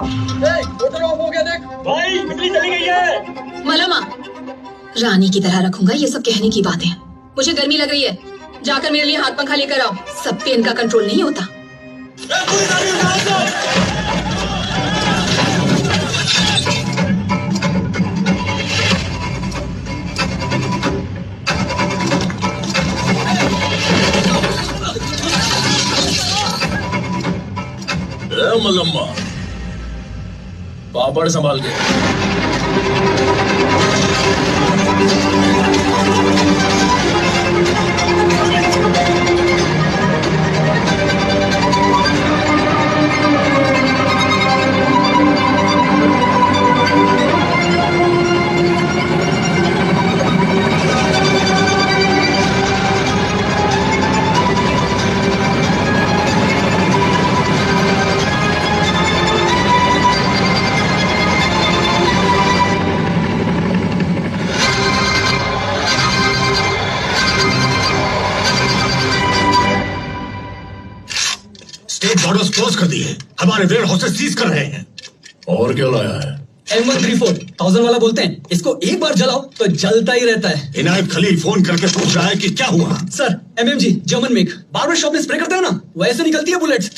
Motor of हो गया देख। भाई बिजली चली गई है। मलमा, रानी की तरह रखूंगा ये सब कहने की बातें। मुझे गर्मी लग रही है, जाकर मेरे लिए हाथ पंखा लेकर आओ। सब पे इनका कंट्रोल नहीं होता। मलम्मा, पापड़ संभाल के। बॉर्डर्स क्लोज कर दिए, हमारे वेयर हाउसेस सीज कर रहे हैं। और क्या लाया है? M134 1000 वाला बोलते हैं, इसको एक बार जलाओ तो जलता ही रहता है। इनायत खलील फोन करके पूछ रहा है कि क्या हुआ। Sir MMG German make, barber shop में स्प्रे करते हो ना, वैसे निकलती है बुलेट्स।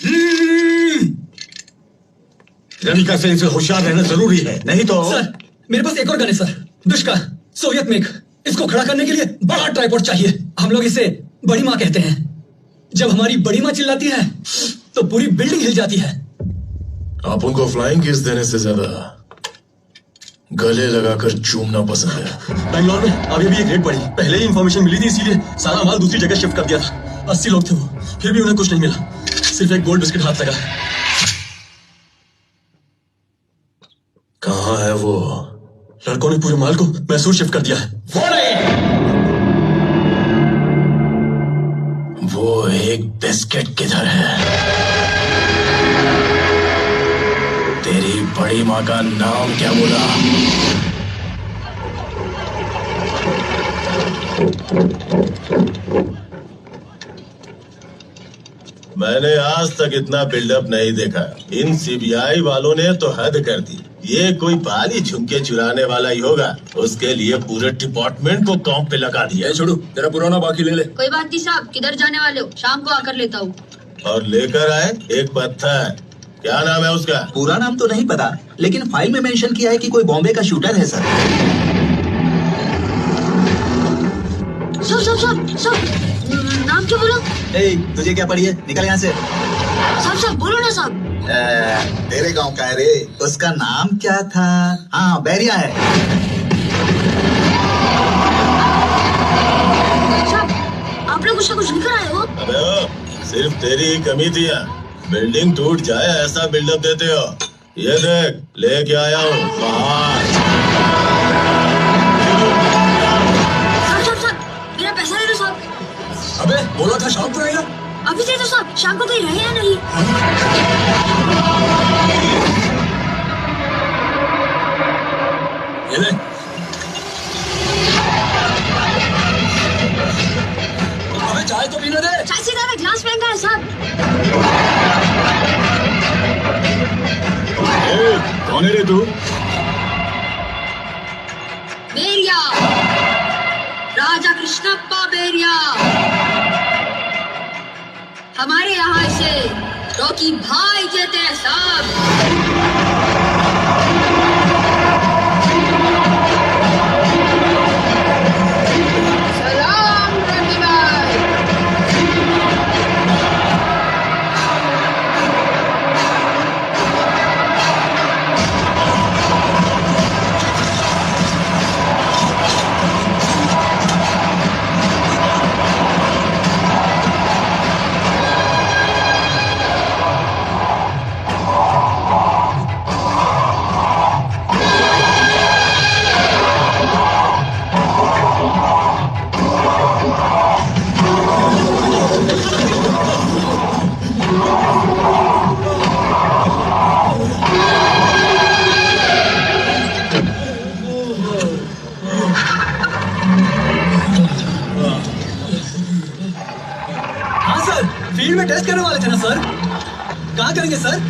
रनिका से इनसे होशियार रहना जरूरी है, नहीं तो। सर मेरे पास एक और गन है सर, दुष्का सोवियत मेक। इसको खड़ा करने के लिए बड़ा ट्राइपॉड चाहिए। हम लोग इसे बड़ी माँ कहते हैं। जब हमारी बड़ी माँ चिल्लाती है तो पूरी बिल्डिंग हिल जाती है। आप उनको फ्लाइंग किस देने से ज्यादा गले लगाकर चूमना पसंद है। बैंगलोर में अभी भी एक रेड पड़ी, पहले ही इंफॉर्मेशन मिली थी, इसीलिए सारा माल दूसरी जगह शिफ्ट कर दिया था। 80 लोग थे वो, फिर भी उन्हें कुछ नहीं मिला, सिर्फ एक गोल्ड बिस्किट हाथ लगा। कहाँ है वो? लड़कों ने पूरे माल को मैसूर शिफ्ट कर दिया है। वो एक बिस्किट किधर है? तेरी बड़ी माँ का नाम क्या बोला? मैंने आज तक इतना बिल्डअप नहीं देखा। इन सीबीआई वालों ने तो हद कर दी। ये कोई बाली झुमके चुराने वाला ही होगा, उसके लिए पूरे डिपार्टमेंट को काम पे लगा दिया। छोड़ू, तेरा पुराना बाकी ले ले। कोई बात नहीं साहब, किधर जाने वाले हो? शाम को आकर लेता हूँ। और लेकर आए एक पत्थर। क्या नाम है उसका? पूरा नाम तो नहीं पता, लेकिन फाइल में मेंशन किया है कि कोई बॉम्बे का शूटर है सर। सब नाम क्या बोलो? तुझे क्या पड़ी है? निकल यहाँ से। सब बोलो ना साहब। तेरे गांव का है रे। उसका नाम क्या था? हाँ, बैरिया है। आप लोग उसका कुछ लेकर आए हो? अबे ओ, सिर्फ तेरी ही कमी थी यहाँ। बिल्डिंग टूट जाए ऐसा बिल्डअप देते हो। ये देख, लेके आया हूँ बाहर। साहब, मेरा पैसा दे दो साहब। अबे बोला था शाम को आएगा। अभी दे दो साहब, शाम को कहीं रहे या नहीं? ये ले। अबे चाय तो पीने दे। चाय से ज्यादा ग्लास महंगा है साहब। कौन है रे तू? बेरिया, राजा कृष्णप्पा बेरिया। हमारे यहाँ इसे रॉकी भाई कहते हैं साहब। सलाम रॉकी भाई। फील्ड में टेस्ट करने वाले थे ना सर? कहाँ करेंगे सर?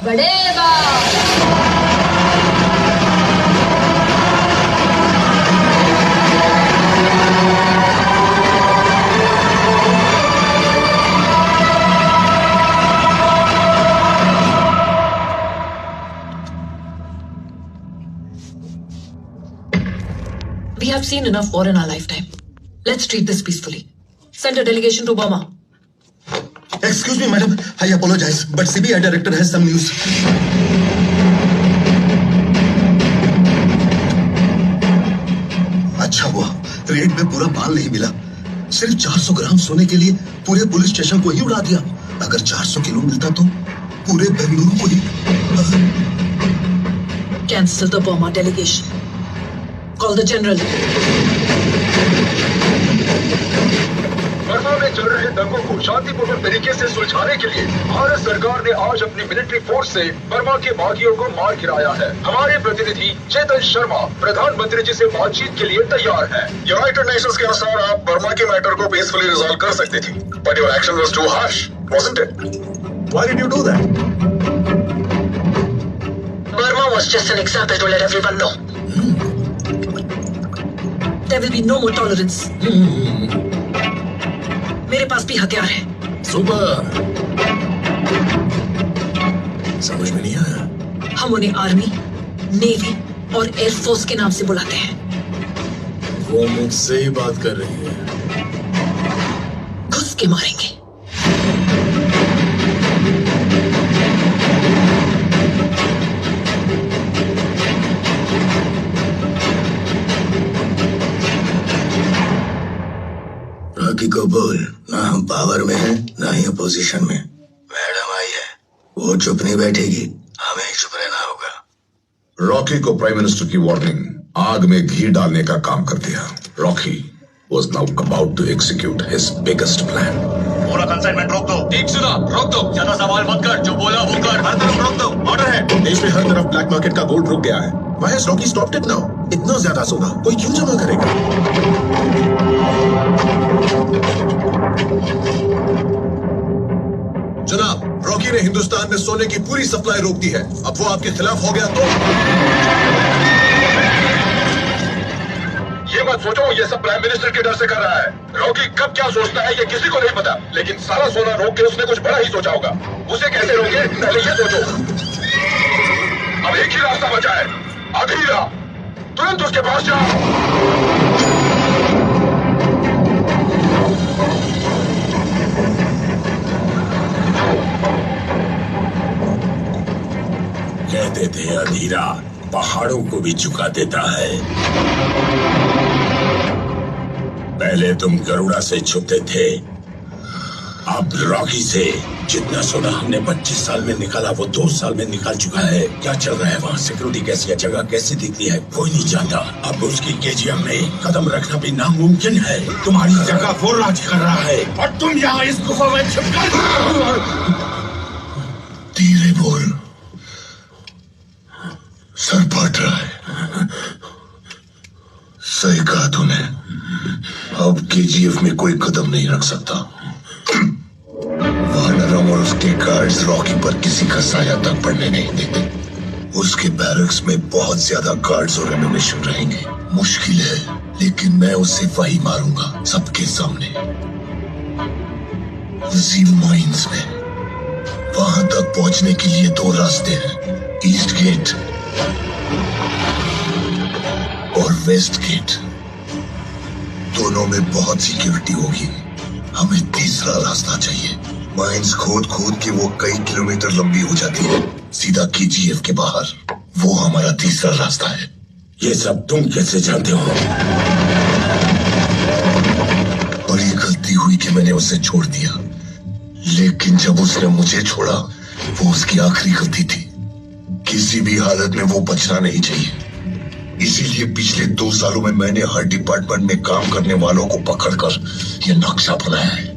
बढ़ेगा। We have seen enough war in our lifetime. Let's treat this peacefully. Send a delegation to Burma. Excuse me, madam. I apologize, but CBI director has some news. अच्छा हुआ red में पूरा माल नहीं मिला। सिर्फ 400 ग्राम सोने के लिए पूरे पुलिस स्टेशन को ही उड़ा दिया। अगर 400 किलो मिलता तो पूरे बेंगलुरु को ही। Cancel the Burma delegation. Call the general. Burma में चल रहे दंगों को शांतिपूर्वक तरीके से सुलझाने के लिए भारत सरकार ने आज अपनी मिलिट्री फोर्स से बर्मा के बागियों को मार गिराया है। हमारे प्रतिनिधि चेतन शर्मा प्रधानमंत्री जी से बातचीत के लिए तैयार है। यूनाइटेड नेशंस के अनुसार आप बर्मा के मैटर को पीसफुली रिजॉल्व कर सकती थी, but your action was too harsh, wasn't it? Why did you do that? Burma was just an example to let everyone know. There will be no more tolerance. मेरे पास भी हथियार है। Super. समझ में नहीं आया। हम उन्हें आर्मी, नेवी और एयरफोर्स के नाम से बुलाते हैं। वो मुझसे ही बात कर रही है। घुस के मारेंगे। रॉकी को बोल, ना हम पावर में हैं, ना ही अपोजिशन में। मैडम आई है, वो चुप नहीं बैठेगी, हमें चुप रहना होगा। रॉकी को प्राइम मिनिस्टर की वार्निंग आग में घी डालने का काम कर दिया। Rocky was now about to execute his biggest plan. पूरा कंसाइनमेंट रोक दो। ठीक सुना, रोक दो। ज्यादा सवाल मत कर, जो बोला वो कर। हर तरफ रोक दो, ऑर्डर है। देश में हर तरफ ब्लैक मार्केट का गोल्ड रुक गया है। Why has Rocky stopped it now? इतना ज्यादा सोना कोई क्यों जमा करेगा? जनाब, रॉकी ने हिंदुस्तान में सोने की पूरी सप्लाई रोक दी है। अब वो आपके खिलाफ हो गया तो ये मत सोचो ये सब प्राइम मिनिस्टर के डर से कर रहा है। रॉकी कब क्या सोचता है ये किसी को नहीं पता, लेकिन सारा सोना रोक के उसने कुछ बड़ा ही सोचा होगा। उसे कैसे रोके पहले ये सोचो। अब एक ही रास्ता बचा है, अधीरा। तुरंत उसके पास जाओ। कहते थे अधीरा पहाड़ों को भी झुका देता है। पहले तुम गरुड़ा से छुपते थे, अब रॉकी से। जितना सोना हमने 25 साल में निकाला वो 2 साल में निकाल चुका है। क्या चल रहा है वहाँ? सिक्योरिटी कैसी है? जगह कैसी दिखती है? कोई नहीं जानता। अब उसकी केजीएम में कदम रखना भी नामुमकिन है। तुम्हारी जगह वो राज कर रहा है और तुम यहाँ इस गुफा में छिपकर। धीरे बोल, सर फट रहा है। सही कहा तूने, अब केजीएफ में कोई कदम नहीं रख सकता। वानरम और उसके गार्ड्स रॉकी पर किसी का साया तक पड़ने नहीं देते। उसके बैरक्स में बहुत ज्यादा गार्ड्स और एम्यूनिशन रहेंगे। मुश्किल है, लेकिन मैं उसे वही मारूंगा सबके सामने। माइंस में वहां तक पहुंचने के लिए 2 रास्ते हैं, ईस्ट गेट और वेस्ट गेट। दोनों में बहुत सिक्योरिटी होगी। हमें तीसरा रास्ता चाहिए। माइंस खोद खोद के वो कई किलोमीटर लंबी हो जाती है, सीधा केजीएफ के बाहर। वो हमारा तीसरा रास्ता है। ये सब तुम कैसे जानते हो? बड़ी गलती हुई कि मैंने उसे छोड़ दिया, लेकिन जब उसने मुझे छोड़ा वो उसकी आखिरी गलती थी। किसी भी हालत में वो बचना नहीं चाहिए। इसीलिए पिछले 2 सालों में मैंने हर डिपार्टमेंट में काम करने वालों को पकड़कर ये नक्शा बनाया है।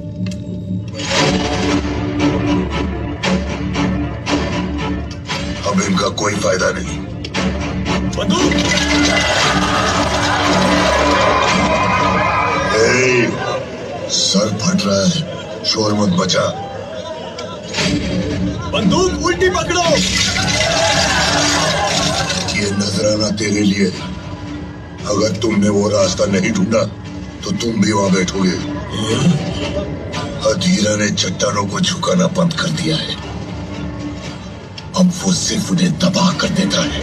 अब इनका कोई फायदा नहीं। बंदूक! सर फट रहा है, शोर मत मचा। बंदूक उल्टी पकड़ो। है। अगर तुमने वो रास्ता नहीं ढूंढा तो तुम भी वहां बैठोगे। हदीरा ने चट्टानों को झुकाना बंद कर दिया है। अब वो सिर्फ उन्हें तबाह कर देता है।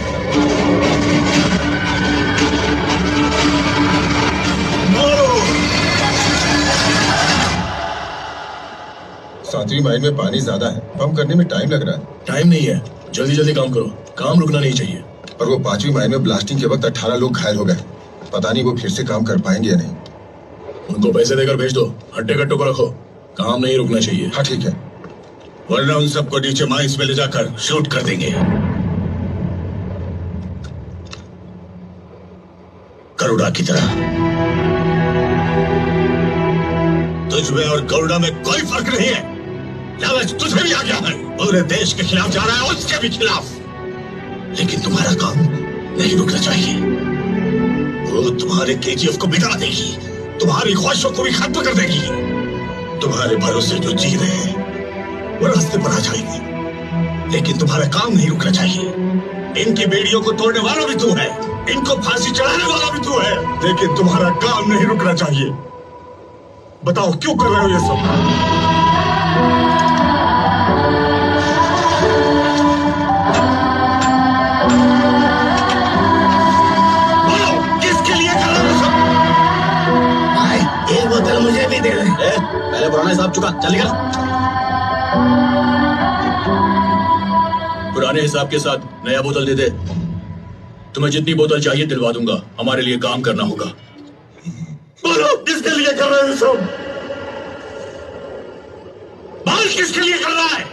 मारो! 7वीं माइल में पानी ज्यादा है, पंप करने में टाइम लग रहा है। टाइम नहीं है, जल्दी जल्दी काम करो, काम रुकना नहीं चाहिए। पर वो 5वीं माइल में ब्लास्टिंग के वक्त 18 लोग घायल हो गए। पता नहीं वो फिर से काम कर पाएंगे या नहीं। उनको पैसे देकर भेज दो, हड्डे कट्टों को रखो, काम नहीं रुकना चाहिए। हाँ ठीक है। वरना उन सबको नीचे माइंस में ले जाकर शूट कर देंगे। गरुड़ा की तरह तुझमें और गरुड़ा में कोई फर्क नहीं है। लालच तुझे भी आ गया है, पूरे देश के खिलाफ जा रहा है, उसके भी खिलाफ। लेकिन तुम्हारा काम नहीं रुकना चाहिए। वो तुम्हारे केजीएफ को बिगाड़ देगी, तुम्हारी ख्वाहिशों को भी खत्म कर देगी। तुम्हारे भरोसे जो जी रहे हैं वो रास्ते पर आ जाएंगे, लेकिन तुम्हारा काम नहीं रुकना चाहिए। इनकी बेड़ियों को तोड़ने वाला भी तू है, इनको फांसी चढ़ाने वाला भी तू है, लेकिन तुम्हारा काम नहीं रुकना चाहिए। बताओ क्यों कर रहे हो ये सब? बोलो किसके लिए कर रहे हो सब? भाई एक बोतल मुझे भी दे दे। पहले पुराना हिसाब चुका, चल निकल। पुराने हिसाब के साथ नया बोतल दे दे। तुम्हें जितनी बोतल चाहिए दिलवा दूंगा, हमारे लिए काम करना होगा। बोलो किसके लिए कर रहे हो सब? बाल किसके लिए कर रहा है?